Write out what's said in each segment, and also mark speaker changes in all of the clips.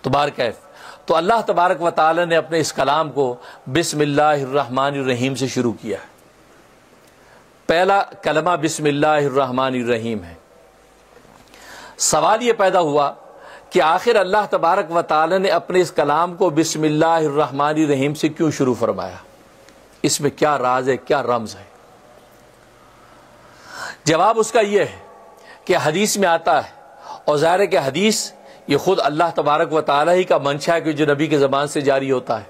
Speaker 1: تو بہرکیف تو اللہ تبارک و تعالی نے اپنے اس کلام کو بسم اللہ الرحمن الرحیم سے شروع کیا ہے۔ پہلا کلمہ بسم اللہ الرحمن الرحیم ہے۔ سوال یہ پیدا ہوا کہ آخر اللہ تبارک و تعالی نے اپنے اس کلام کو بسم اللہ الرحمن الرحیم سے کیوں شروع فرمایا؟ اس میں کیا راز ہے، کیا رمز ہے؟ جواب اس کا یہ ہے کہ حدیث میں آتا ہے، اور ظاہر ہے کہ حدیث یہ خود اللہ تبارک و تعالی ہی کا منشا ہے کہ جو نبی کے زبان سے جاری ہوتا ہے۔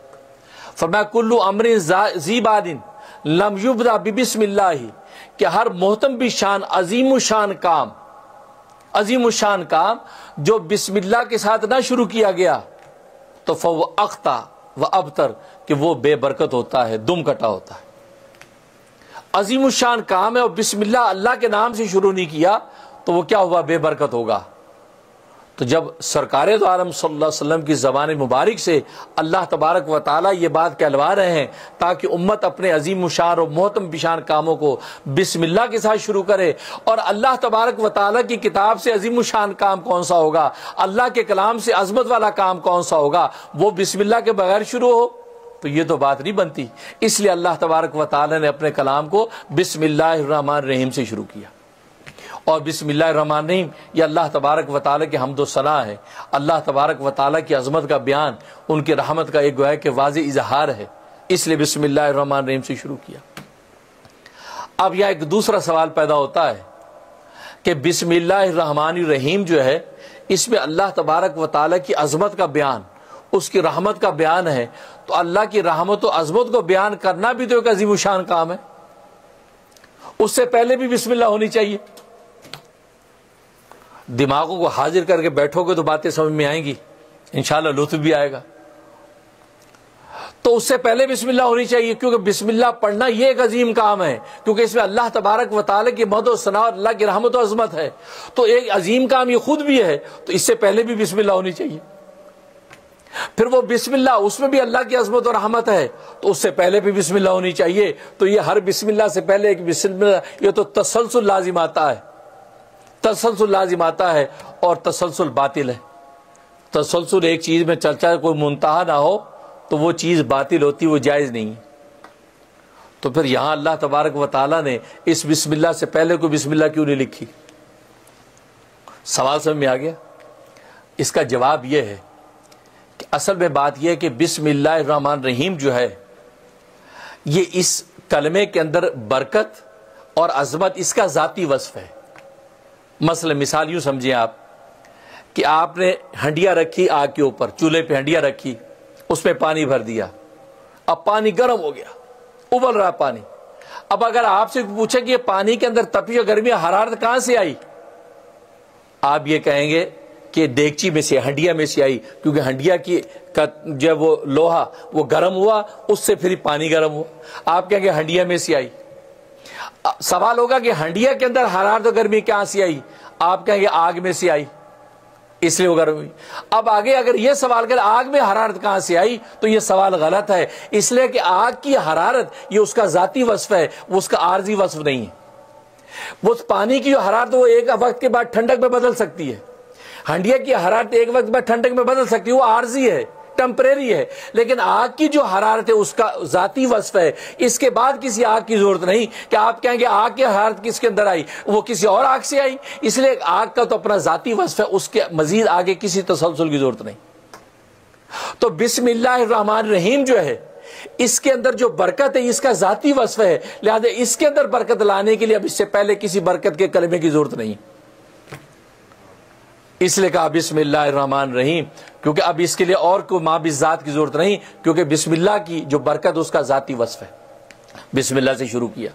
Speaker 1: فرمایا کل امر ذی بال لم یبدأ ببسم اللہ، کہ ہر محتم بھی شان عظیم الشان کام جو بسم اللہ کے ساتھ نہ شروع کیا گیا تو فو اخطا و ابتر، کہ وہ بے برکت ہوتا ہے، دم کٹا ہوتا ہے۔ عظیم الشان کام ہے اور بسم اللہ کے نام سے شروع نہیں کیا تو وہ کیا ہوا؟ بے برکت ہوگا۔ تو جب سرکار دو عالم صلی اللہ علیہ وسلم کی زبان مبارک سے اللہ تبارک و تعالیٰ یہ بات کہلوا رہے ہیں تاکہ امت اپنے عظیم الشان اور محتم بشان کاموں کو بسم اللہ کے ساتھ شروع کرے، اور اللہ تبارک و تعالیٰ کی کتاب سے عظیم الشان کام کون سا ہوگا، اللہ کے کلام سے عظمت والا کام کون سا ہوگا، وہ بسم اللہ کے بغیر شروع ہو تو یہ تو بات نہیں بنتی۔ اس لیے اللہ تبارک و تعالیٰ نے اپنے کلام کو بسم اللہ الرحمن الرحیم سے شروع کیا۔ اور بسم اللہ الرحمن الرحیم یہ اللہ تبارک و تعالیٰ کی حمد و ثنا ہے، اللہ تبارک و تعالیٰ کی عظمت کا بیان، ان کی رحمت کا ایک گویا کہ واضح اظہار ہے، اس لیے بسم اللہ الرحمن الرحیم سے شروع کیا۔ اب یہاں ایک دوسرا سوال پیدا ہوتا ہے کہ بسم اللہ الرحمن الرحیم جو ہے اس میں اللہ تبارک و تعالیٰ کی عظمت کا بیان، اس کی رحمت کا بیان ہے، تو اللہ کی رحمت و عظمت کو بیان کرنا بھی تو ایک عظیم الشان کام ہے، اس سے پہلے بھی بسم اللہ ہونی چاہیے۔ دماغوں کو حاضر کر کے بیٹھو گے تو باتیں سمجھ میں آئیں گی، انشاءاللہ لطف بھی آئے گا۔ تو اس سے پہلے بسم اللہ ہونی چاہیے، کیونکہ بسم اللہ پڑھنا یہ ایک عظیم کام ہے، کیونکہ اس میں اللہ تبارک و تعالیٰ کی مدح و ثنا اور اللہ کی رحمت و عظمت ہے، تو ایک عظیم کام یہ خود بھی ہے، تو اس سے پہلے بھی بسم اللہ ہونی چاہیے۔ پھر وہ بسم اللہ اس میں بھی اللہ کی عظمت و رحمت ہے تو اس سے پہلے بھی بسم اللہ ہونی چاہیے، تو یہ ہر بسم اللہ سے پہلے ایک بسم اللہ، یہ تو تسلسل لازم آتا ہے، تسلسل لازم آتا ہے، اور تسلسل باطل ہے۔ تسلسل ایک چیز میں چرچا کوئی منتہا نہ ہو تو وہ چیز باطل ہوتی، وہ جائز نہیں ہے۔ تو پھر یہاں اللہ تبارک و تعالیٰ نے اس بسم اللہ سے پہلے کوئی بسم اللہ کیوں نہیں لکھی؟ سوال سمجھ میں آ گیا؟ اس کا جواب یہ ہے کہ اصل میں بات یہ ہے کہ بسم اللہ الرحمن الرحیم جو ہے یہ اس کلمے کے اندر برکت اور عظمت اس کا ذاتی وصف ہے۔ مثلا مثال یوں سمجھیں آپ کہ آپ نے ہنڈیا رکھی آگ کے اوپر، چولہے پہ ہنڈیا رکھی، اس میں پانی بھر دیا، اب پانی گرم ہو گیا، ابل رہا پانی۔ اب اگر آپ سے پوچھیں کہ یہ پانی کے اندر تپش اور گرمی حرارت کہاں سے آئی، آپ یہ کہیں گے کہ دیگچی میں سے، ہنڈیا میں سے آئی، کیونکہ ہنڈیا کی جب وہ لوہا وہ گرم ہوا اس سے پھر پانی گرم ہوا، آپ کہیں گے ہنڈیا میں سے آئی۔ سوال ہوگا کہ ہنڈیا کے اندر حرارت و گرمی کہاں سے آئی، آپ کہیں گے آگ میں سے آئی، اس لیے وہ گرم ہوئی۔ اب آگے اگر یہ سوال کرے آگ میں حرارت کہاں سے آئی تو یہ سوال غلط ہے، اس لیے کہ آگ کی حرارت یہ اس کا ذاتی وصف ہے، وہ اس کا عارضی وصف نہیں ہے۔ وہ پانی کی جو حرارت وہ ایک وقت کے بعد ٹھنڈک میں بدل سکتی ہے، ہنڈیا کی حرارت ایک وقت بعد ٹھنڈک میں بدل سکتی ہے، وہ عارضی ہے، ٹیمپریری ہے، لیکن آگ کی جو حرارت ہے اس کا ذاتی وصف ہے۔ اس کے بعد کسی آگ کی ضرورت نہیں کہ آپ کہیں گے آگ کی حرارت کس کے اندر آئی، وہ کسی اور آگ سے آئی، اس لیے آگ کا تو اپنا ذاتی وصف ہے، اس کے مزید آگے کسی تسلسل کی ضرورت نہیں۔ تو بسم اللہ الرحمن الرحیم جو ہے اس کے اندر جو برکت ہے اس کا ذاتی وصف ہے، لہذا اس کے اندر برکت لانے کے لیے اب اس سے پہلے کسی برکت کے کلمے کی ضرورت نہیں، اس لیے کہا بسم اللہ الرحمن الرحیم، کیونکہ اب اس کے لیے اور کوئی ماں بھی ذات کی ضرورت نہیں، کیونکہ بسم اللہ کی جو برکت اس کا ذاتی وصف ہے، بسم اللہ سے شروع کیا۔